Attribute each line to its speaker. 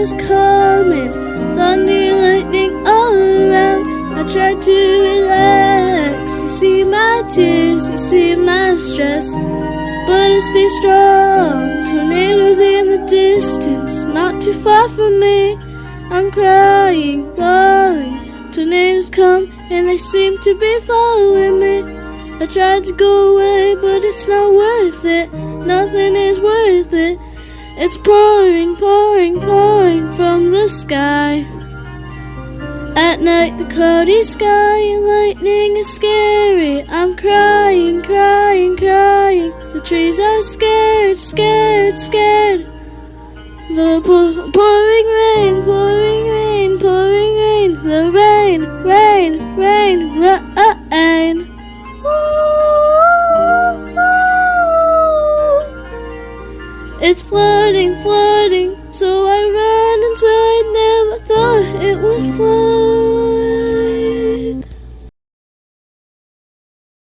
Speaker 1: was coming, thunder, lightning all around. I tried to relax. You see my tears, you see my stress, but I stay strong. Tornadoes in the distance, not too far from me. I'm crying, bawling. Tornadoes come and they seem to be following me. I tried to go away, but it's not worth it. Nothing is worth it. It's pouring, pouring, pouring from the sky. At night, the cloudy sky, lightning is scary. I'm crying, crying, crying. The trees are scared, scared, scared. The pouring rain, pouring rain, pouring rain. The rain, rain, rain, rain. Ooh, ooh. It's flooding.